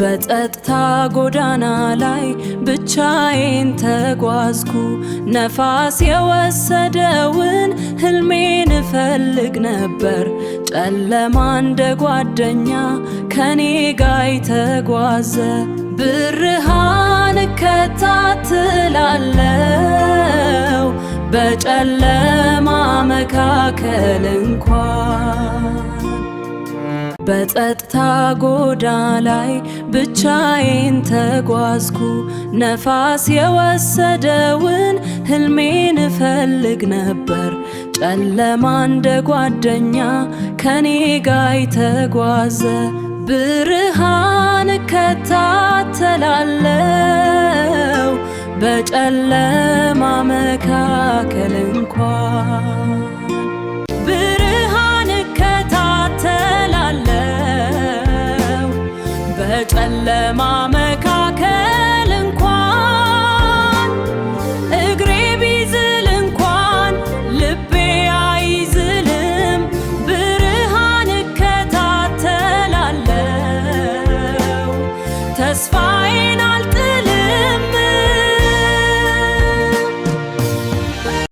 በጸጥታ ጎዳና ላይ ብቻዬን ተጓዝኩ። ነፋስ የወሰደውን ህልሜን እፈልግ ነበር። ጨለማ እንደ ጓደኛ ከኔ ጋር ተጓዘ። ብርሃን እከታተላለው በጨለማ መካከል እንኳን። በጸጥታ ጎዳና ላይ ብቻዬን ተጓዝኩ። ነፋስ የወሰደውን ህልሜን እፈልግ ነበር። ጨለማ እንደ ጓደኛ ከኔ ጋር ተጓዘ። ብርሃን እከታተላለው በጨለማ መካከል እንኳን። ብርሃን እከታተላለው በጨለማ መካከል እንኳን። እግሬ ቢዝል እንኳን ልቤ አይዝልም። ብርሃን እከታተላለው ተስፋዬን